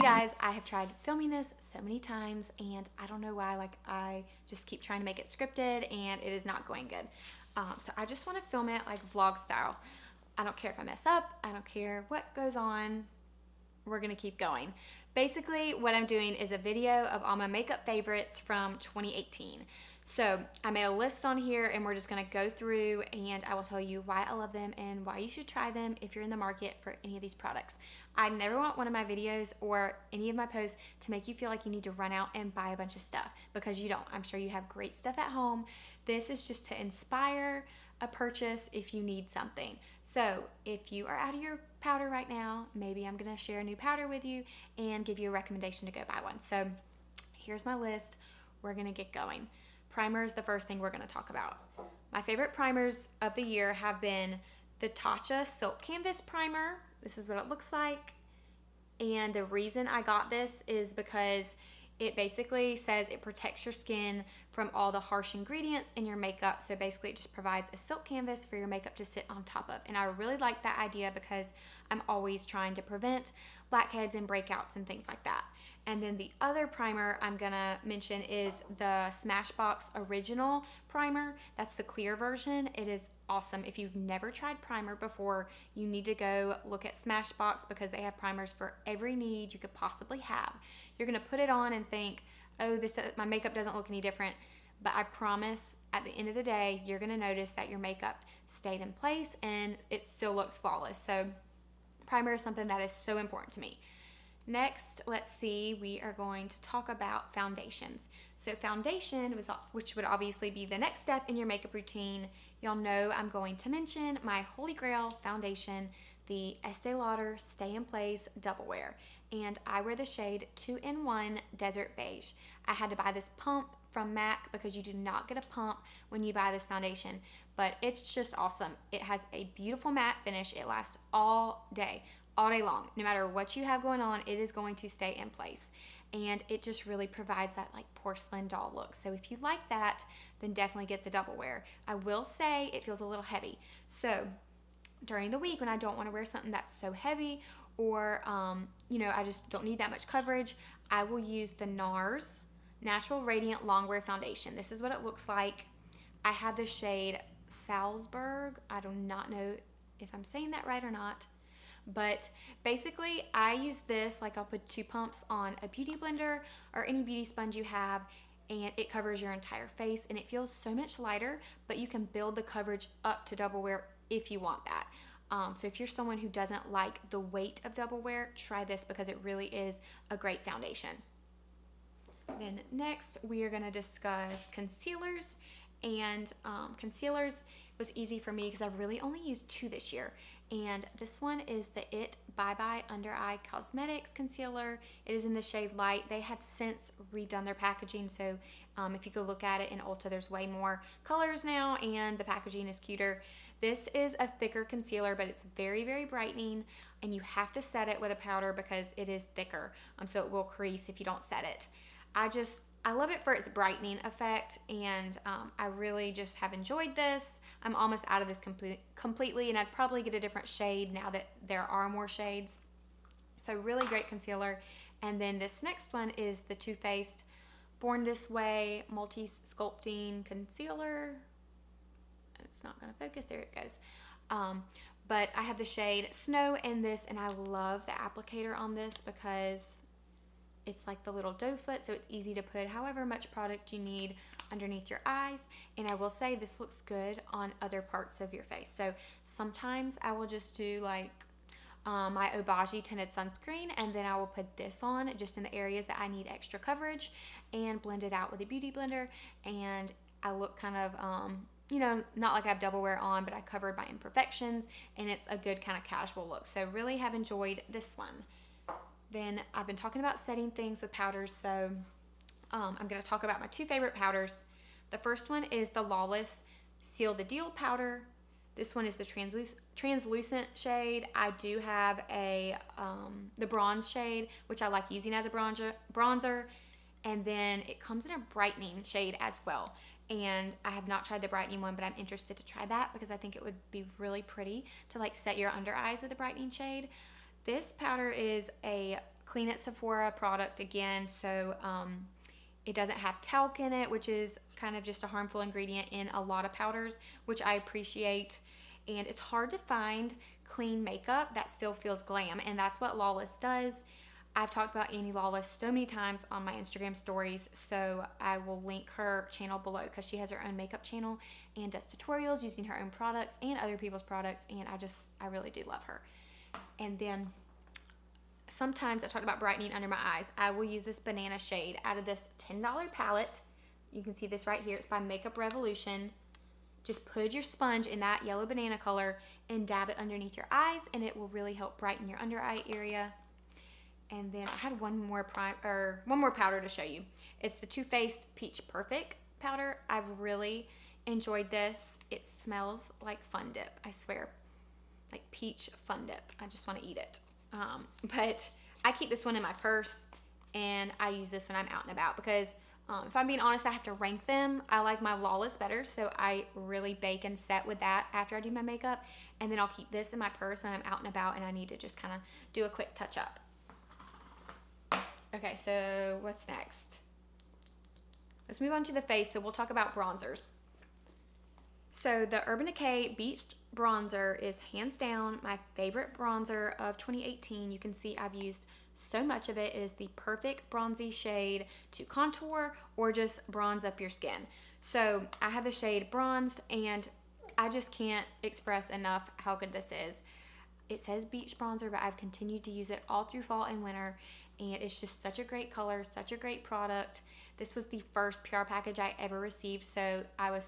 guys, I have tried filming this so many times and I don't know why, like I just keep trying to make it scripted and it is not going good. So I just want to film it like vlog style. I don't care if I mess up. I don't care what goes on. We're gonna keep going. Basically, what I'm doing is a video of all my makeup favorites from 2018. So I made a list on here and we're just gonna go through and I will tell you why I love them and why you should try them if you're in the market for any of these products. I never want one of my videos or any of my posts to make you feel like you need to run out and buy a bunch of stuff, because you don't. I'm sure you have great stuff at home. This is just to inspire a purchase if you need something. So if you are out of your powder right now, maybe I'm gonna share a new powder with you and give you a recommendation to go buy one. So here's my list. We're gonna get going. Primer is the first thing we're gonna talk about. My favorite primers of the year have been the Tatcha Silk Canvas Primer. This is what it looks like. And the reason I got this is because it basically says it protects your skin from all the harsh ingredients in your makeup. So basically it just provides a silk canvas for your makeup to sit on top of. And I really like that idea because I'm always trying to prevent blackheads and breakouts and things like that. And then the other primer I'm gonna mention is the Smashbox Original Primer. That's the clear version. It is awesome. If you've never tried primer before, you need to go look at Smashbox because they have primers for every need you could possibly have. You're gonna put it on and think, oh, my makeup doesn't look any different. But I promise at the end of the day, you're gonna notice that your makeup stayed in place and it still looks flawless. So primer is something that is so important to me. Next, let's see, we are going to talk about foundations. So foundation, which would obviously be the next step in your makeup routine. Y'all know I'm going to mention my holy grail foundation, the Estee Lauder Stay in Place Double Wear. And I wear the shade 2-in-1 Desert Beige. I had to buy this pump from MAC because you do not get a pump when you buy this foundation, but it's just awesome. It has a beautiful matte finish. It lasts all day long. No matter what you have going on, it is going to stay in place. And it just really provides that like porcelain doll look. So if you like that, then definitely get the double wear. I will say it feels a little heavy. So during the week when I don't want to wear something that's so heavy or, I just don't need that much coverage, I will use the Nars Natural Radiant Longwear Foundation. This is what it looks like. I have the shade Salzburg. I do not know if I'm saying that right or not. But basically I use this, like I'll put 2 pumps on a beauty blender or any beauty sponge you have, and it covers your entire face and it feels so much lighter, but you can build the coverage up to double wear if you want that. So if you're someone who doesn't like the weight of double wear, try this because it really is a great foundation. Then next we are going to discuss concealers, and concealers was easy for me because I've really only used 2 this year. And this one is the It Bye Bye Under Eye Cosmetics Concealer. It is in the shade Light. They have since redone their packaging, so if you go look at it in Ulta, there's way more colors now and the packaging is cuter. This is a thicker concealer, but it's very, very brightening, and you have to set it with a powder because it is thicker, so it will crease if you don't set it. I love it for its brightening effect, and I really just have enjoyed this. I'm almost out of this completely, and I'd probably get a different shade now that there are more shades. So really great concealer. And then this next one is the Too Faced Born This Way Multi-Sculpting Concealer. It's not going to focus. There it goes. But I have the shade Snow in this, and I love the applicator on this because it's like the little doe foot, so it's easy to put however much product you need underneath your eyes. And I will say this looks good on other parts of your face. So sometimes I will just do like my Obagi tinted sunscreen, and then I will put this on just in the areas that I need extra coverage and blend it out with a beauty blender, and I look kind of not like I have double wear on, but I covered my imperfections, and it's a good kind of casual look. So really have enjoyed this one. Then I've been talking about setting things with powders, so I'm going to talk about my 2 favorite powders. The first one is the Lawless Seal the Deal powder. This one is the translucent shade. I do have the bronze shade, which I like using as a bronzer, and then it comes in a brightening shade as well. And I have not tried the brightening one, but I'm interested to try that because I think it would be really pretty to like set your under eyes with a brightening shade. This powder is a Clean at Sephora product again. So it doesn't have talc in it, which is kind of just a harmful ingredient in a lot of powders, which I appreciate. And it's hard to find clean makeup that still feels glam, and that's what Lawless does. I've talked about Annie Lawless so many times on my Instagram stories, so I will link her channel below because she has her own makeup channel and does tutorials using her own products and other people's products, and I really do love her. And then sometimes I talked about brightening under my eyes. I will use this banana shade out of this $10 palette. You can see this right here. It's by Makeup Revolution. Just put your sponge in that yellow banana color and dab it underneath your eyes, and it will really help brighten your under eye area. And then I had one more powder to show you. It's the Too Faced Peach Perfect powder. I've really enjoyed this. It smells like Fun Dip, I swear. Like peach Fun Dip. I just want to eat it. But I keep this one in my purse, and I use this when I'm out and about because if I'm being honest, I have to rank them. I like my Lawless better, so I really bake and set with that after I do my makeup. And then I'll keep this in my purse when I'm out and about and I need to just kind of do a quick touch up. Okay, so what's next? Let's move on to the face. So we'll talk about bronzers. So the Urban Decay Beach Bronzer is hands down my favorite bronzer of 2018. You can see I've used so much of it. It is the perfect bronzy shade to contour or just bronze up your skin. So I have the shade Bronzed, and I just can't express enough how good this is. It says beach bronzer, but I've continued to use it all through fall and winter, and it's just such a great color, such a great product. This was the first PR package I ever received, so I was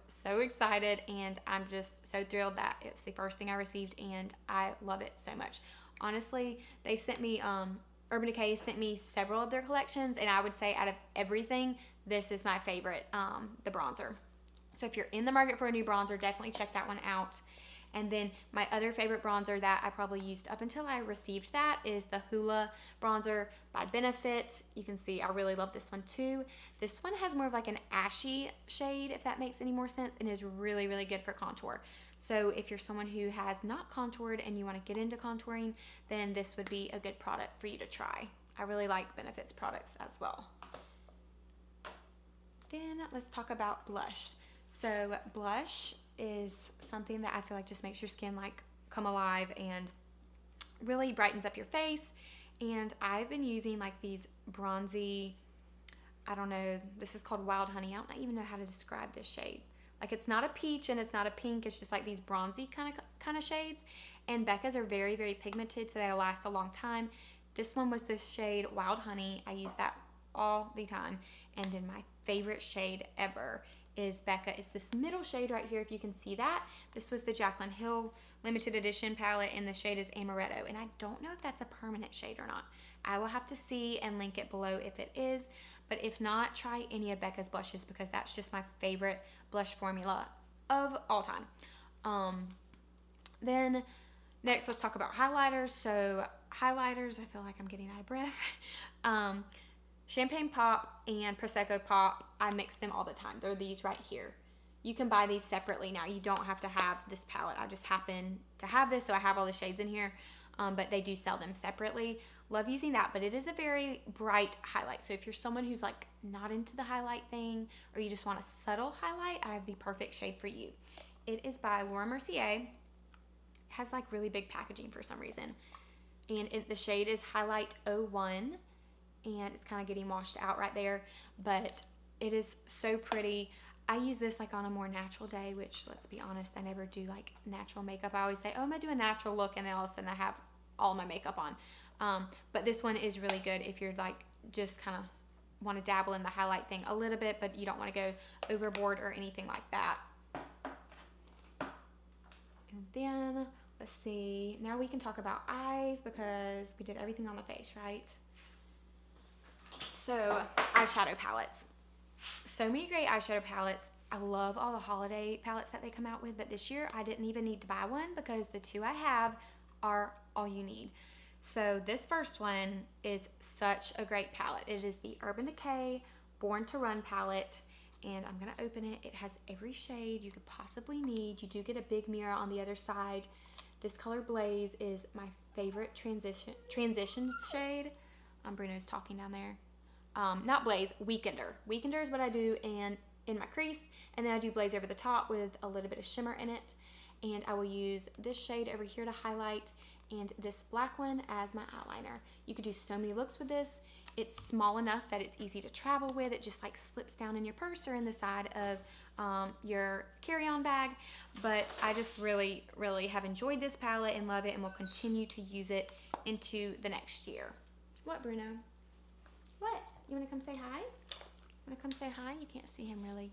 so excited, and I'm just so thrilled that it's the first thing I received, and I love it so much. Honestly, they sent me, Urban Decay sent me several of their collections, and I would say out of everything, this is my favorite, the bronzer. So if you're in the market for a new bronzer, definitely check that one out. And then my other favorite bronzer that I probably used up until I received that is the Hoola bronzer by Benefit. You can see I really love this one too. This one has more of like an ashy shade, if that makes any more sense, and is really, really good for contour. So if you're someone who has not contoured and you want to get into contouring, then this would be a good product for you to try. I really like Benefit's products as well. Then let's talk about blush. So blush is something that I feel like just makes your skin like come alive and really brightens up your face. And I've been using like these bronzy, I don't know, this is called Wild Honey. I don't even know how to describe this shade. Like it's not a peach and it's not a pink, it's just like these bronzy kind of shades. And Becca's are very, very pigmented, so they'll last a long time. This one was this shade Wild Honey. I use that all the time. And then my favorite shade ever is Becca. It's this middle shade right here, if you can see that. This was the Jaclyn Hill limited edition palette, and the shade is Amaretto, and I don't know if that's a permanent shade or not. I will have to see and link it below if it is, but if not, try any of Becca's blushes because that's just my favorite blush formula of all time. Then next, let's talk about highlighters. So highlighters, I feel like I'm getting out of breath. Champagne Pop and Prosecco Pop, I mix them all the time. They're these right here. You can buy these separately now. You don't have to have this palette. I just happen to have this, so I have all the shades in here, but they do sell them separately. Love using that, but it is a very bright highlight. So if you're someone who's like not into the highlight thing, or you just want a subtle highlight, I have the perfect shade for you. It is by Mercier. It has like really big packaging for some reason. And the shade is Highlight 01. And it's kind of getting washed out right there, but it is so pretty. I use this like on a more natural day, which, let's be honest, I never do like natural makeup. I always say, oh, I'm gonna do a natural look, and then all of a sudden I have all my makeup on. But this one is really good if you're like just kind of want to dabble in the highlight thing a little bit, but you don't want to go overboard or anything like that. And then let's see, now we can talk about eyes because we did everything on the face, right? So eyeshadow palettes. So many great eyeshadow palettes. I love all the holiday palettes that they come out with, but this year I didn't even need to buy one because the two I have are all you need. So this first one is such a great palette. It is the Urban Decay Born to Run palette, and I'm gonna open it. It has every shade you could possibly need. You do get a big mirror on the other side. This color Blaze is my favorite transition shade. Bruno's talking down there. Not Blaze, Weekender. Weekender is what I do in my crease, and then I do Blaze over the top with a little bit of shimmer in it. And I will use this shade over here to highlight and this black one as my eyeliner. You could do so many looks with this. It's small enough that it's easy to travel with. It just like slips down in your purse or in the side of your carry-on bag. But I just really, really have enjoyed this palette and love it, and will continue to use it into the next year. What, Bruno? What? You want to come say hi? Want to come say hi? You can't see him really.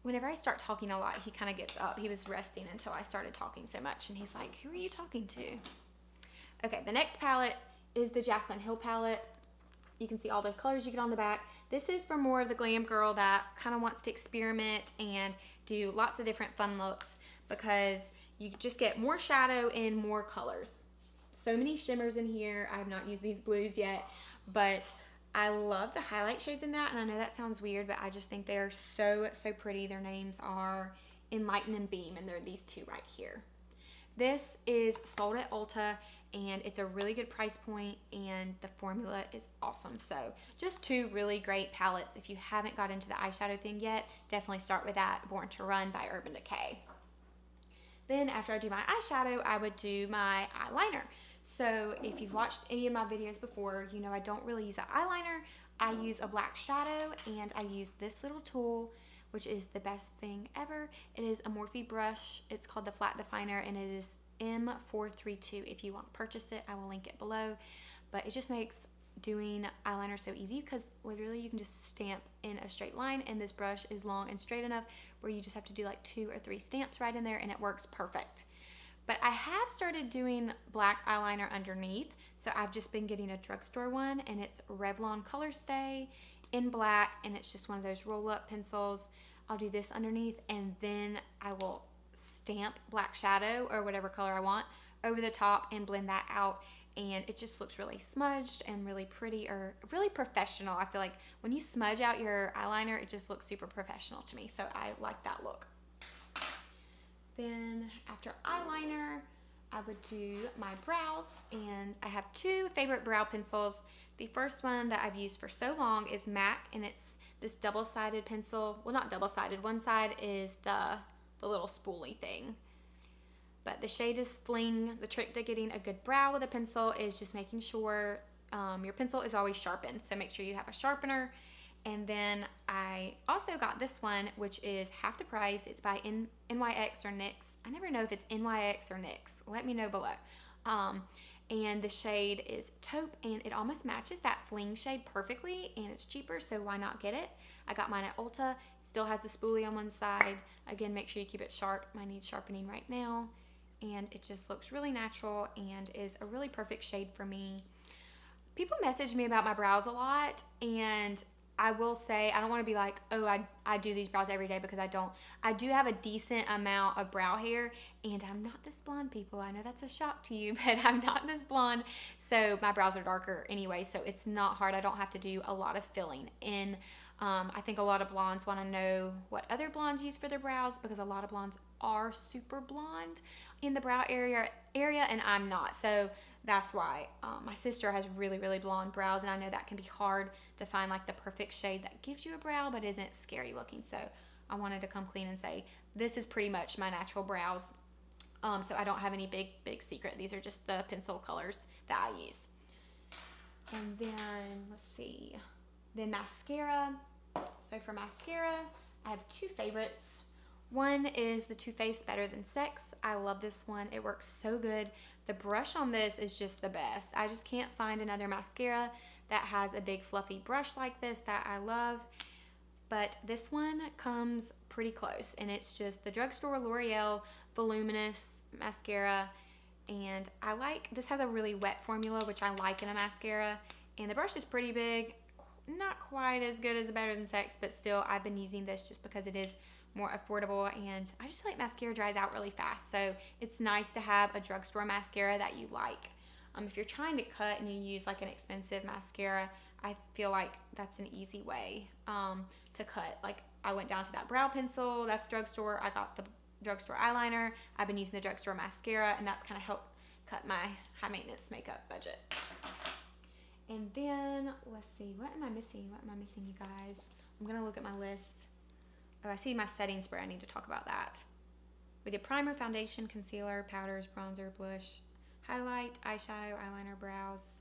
Whenever I start talking a lot, he kind of gets up. He was resting until I started talking so much, and he's like, who are you talking to? Okay, the next palette is the Jaclyn Hill palette. You can see all the colors you get on the back. This is for more of the glam girl that kind of wants to experiment and do lots of different fun looks, because you just get more shadow and more colors. So many shimmers in here. I have not used these blues yet, but I love the highlight shades in that, and I know that sounds weird, but I just think they are so, so pretty. Their names are Enlighten and Beam, and they're these two right here. This is sold at Ulta, and it's a really good price point, and the formula is awesome. So just two really great palettes. If you haven't got into the eyeshadow thing yet, definitely start with that, Born to Run by Urban Decay. Then after I do my eyeshadow, I would do my eyeliner. So if you've watched any of my videos before, you know I don't really use an eyeliner. I use a black shadow, and I use this little tool, which is the best thing ever. It is a Morphe brush. It's called the Flat Definer, and it is M432. If you want to purchase it, I will link it below. But it just makes doing eyeliner so easy, because literally you can just stamp in a straight line, and this brush is long and straight enough where you just have to do like 2 or 3 stamps right in there, and it works perfect. But I have started doing black eyeliner underneath, so I've just been getting a drugstore one, and it's Revlon Colorstay in black, and it's just one of those roll-up pencils. I'll do this underneath, and then I will stamp black shadow or whatever color I want over the top and blend that out, and it just looks really smudged and really pretty, or really professional. I feel like when you smudge out your eyeliner, it just looks super professional to me, so I like that look. Then after eyeliner, I would do my brows, and I have 2 favorite brow pencils. The first one that I've used for so long is MAC, and it's this double-sided pencil. Well, not double-sided. One side is the little spoolie thing. But the shade is Fling. The trick to getting a good brow with a pencil is just making sure your pencil is always sharpened. So make sure you have a sharpener. And then I also got this one, which is half the price. It's by NYX or NYX. I never know if it's NYX or NYX. Let me know below. And the shade is Taupe, and it almost matches that Fling shade perfectly, and it's cheaper, so why not get it? I got mine at Ulta. Still has the spoolie on one side. Again, make sure you keep it sharp. Mine needs sharpening right now, and it just looks really natural and is a really perfect shade for me. People message me about my brows a lot, and I will say, I don't want to be like, oh, I do these brows every day, because I don't. I do have a decent amount of brow hair, and I'm not this blonde, people. I know that's a shock to you, but I'm not this blonde. So my brows are darker anyway, so it's not hard. I don't have to do a lot of filling in. I think a lot of blondes want to know what other blondes use for their brows, because a lot of blondes are super blonde in the brow area, and I'm not. So that's why my sister has really, really blonde brows, and I know that can be hard to find like the perfect shade that gives you a brow but isn't scary looking. So I wanted to come clean and say this is pretty much my natural brows. So I don't have any big secret. These are just the pencil colors that I use. And then let's see. Then mascara. So for mascara, I have 2 favorites. One is the Too Faced Better Than Sex. I love this one. It works so good. The brush on this is just the best. I just can't find another mascara that has a big fluffy brush like this that I love. But this one comes pretty close, and it's just the drugstore L'Oreal Voluminous Mascara. And I like, this has a really wet formula, which I like in a mascara. And the brush is pretty big. Not quite as good as a Better Than Sex, but still I've been using this just because it is more affordable, and I just feel like mascara dries out really fast, so it's nice to have a drugstore mascara that you like. If you're trying to cut and you use like an expensive mascara, I feel like that's an easy way to cut. Like I went down to that brow pencil, that's drugstore. I got drugstore eyeliner. I've been using the drugstore mascara, and that's kind of helped cut my high maintenance makeup budget. And then, let's see, what am I missing? What am I missing, you guys? I'm gonna look at my list. Oh, I see my setting spray. I need to talk about that. We did primer, foundation, concealer, powders, bronzer, blush, highlight, eyeshadow, eyeliner, brows,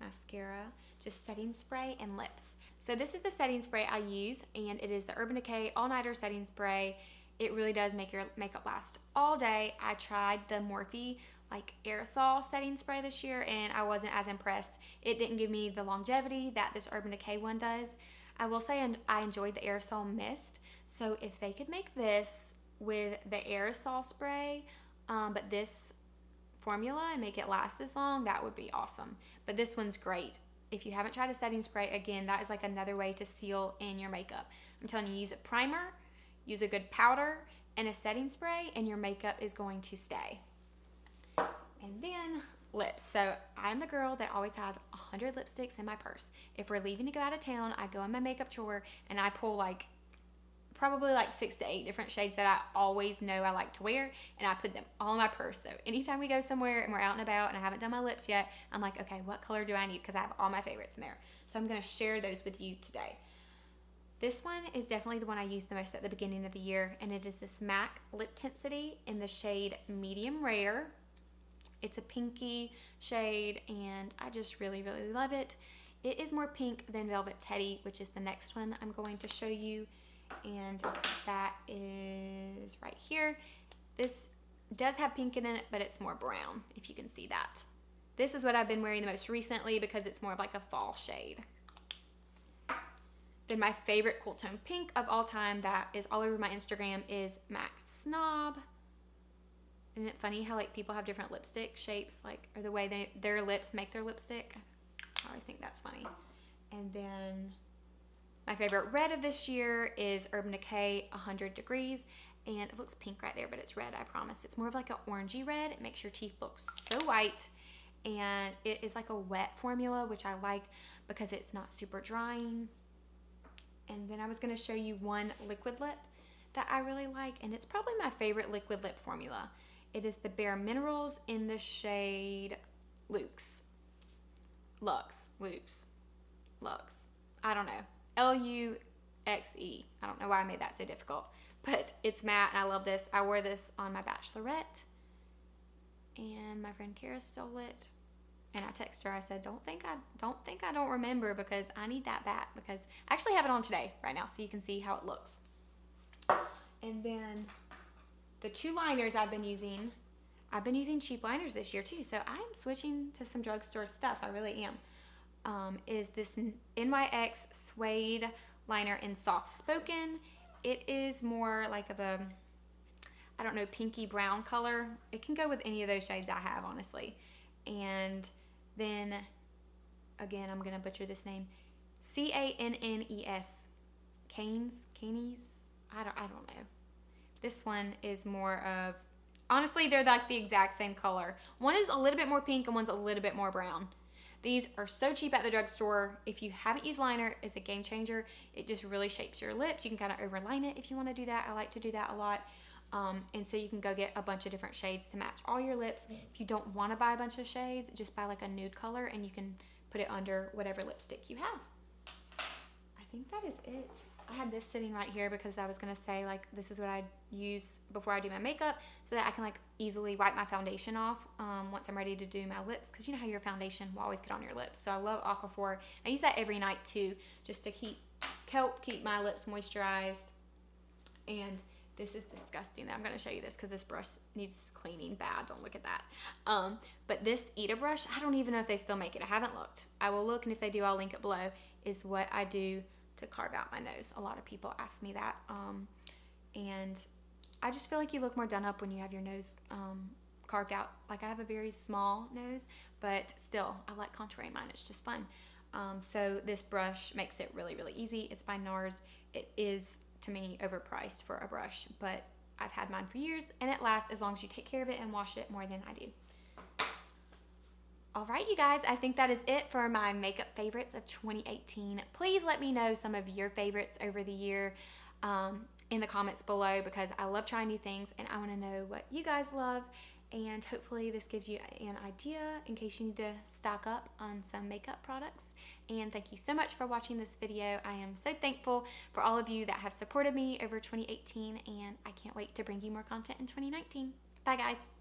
mascara, just setting spray, and lips. So this is the setting spray I use, and it is the Urban Decay All Nighter Setting Spray. It really does make your makeup last all day. I tried the Morphe like aerosol setting spray this year, and I wasn't as impressed. It didn't give me the longevity that this Urban Decay one does. I will say I enjoyed the aerosol mist, so if they could make this with the aerosol spray, but this formula and make it last as long, that would be awesome. But this one's great. If you haven't tried a setting spray, again, that is like another way to seal in your makeup. I'm telling you, use a primer, use a good powder, and a setting spray, and your makeup is going to stay. And then lips. So I'm the girl that always has 100 lipsticks in my purse. If we're leaving to go out of town, I go on my makeup drawer and I pull like probably like 6 to 8 different shades that I always know I like to wear, and I put them all in my purse. So anytime we go somewhere and we're out and about and I haven't done my lips yet, I'm like, okay, what color do I need? Because I have all my favorites in there. So I'm going to share those with you today. This one is definitely the one I use the most at the beginning of the year, and it is this MAC Lip Tensity in the shade Medium Rare. It's a pinky shade, and I just really, really love it. It is more pink than Velvet Teddy, which is the next one I'm going to show you, and that is right here. This does have pink in it, but it's more brown, if you can see that. This is what I've been wearing the most recently because it's more of like a fall shade. Then my favorite cool tone pink of all time that is all over my Instagram is MAC Snob. Isn't it funny how like people have different lipstick shapes, like, or the way their lips make their lipstick? I always think that's funny. And then my favorite red of this year is Urban Decay 100 Degrees, and it looks pink right there, but it's red, I promise. It's more of like an orangey red. It makes your teeth look so white, and it is like a wet formula, which I like because it's not super drying. And then I was going to show you one liquid lip that I really like, and it's probably my favorite liquid lip formula. It is the Bare Minerals in the shade Luxe. I don't know. Luxe. I don't know why I made that so difficult, but it's matte, and I love this. I wore this on my bachelorette, and my friend Kara stole it. And I texted her. I said, don't think I don't remember, because I need that back, because I actually have it on today right now, so you can see how it looks. And then the 2 liners I've been using cheap liners this year too, so I'm switching to some drugstore stuff. I really am. Is this NYX Suede liner in Soft Spoken. It is more like of a, I don't know, pinky brown color. It can go with any of those shades I have, honestly. And then, again, I'm going to butcher this name, Cannes. Canes? I don't know. This one is more of, honestly, they're like the exact same color. One is a little bit more pink and one's a little bit more brown. These are so cheap at the drugstore. If you haven't used liner, it's a game changer. It just really shapes your lips. You can kind of overline it if you want to do that. I like to do that a lot. And so you can go get a bunch of different shades to match all your lips. If you don't want to buy a bunch of shades, just buy like a nude color, and you can put it under whatever lipstick you have. I think that is it. I had this sitting right here because I was going to say, like, this is what I use before I do my makeup, so that I can like easily wipe my foundation off once I'm ready to do my lips, because you know how your foundation will always get on your lips. So I love Aquaphor. I use that every night too, just to help keep my lips moisturized. And this is disgusting. I'm going to show you this because this brush needs cleaning bad. Don't look at that. But this Ita brush, I don't even know if they still make it. I haven't looked. I will look, and if they do, I'll link it below, is what I do to carve out my nose. A lot of people ask me that. And I just feel like you look more done up when you have your nose carved out. Like, I have a very small nose, but still, I like contouring mine. It's just fun. So this brush makes it really, really easy. It's by Nars. It is, to me, overpriced for a brush, but I've had mine for years, and it lasts as long as you take care of it and wash it more than I do. All right, you guys, I think that is it for my makeup favorites of 2018. Please let me know some of your favorites over the year. in the comments below, because I love trying new things and I want to know what you guys love. And hopefully this gives you an idea in case you need to stock up on some makeup products. And thank you so much for watching this video. I am so thankful for all of you that have supported me over 2018, and I can't wait to bring you more content in 2019. Bye guys.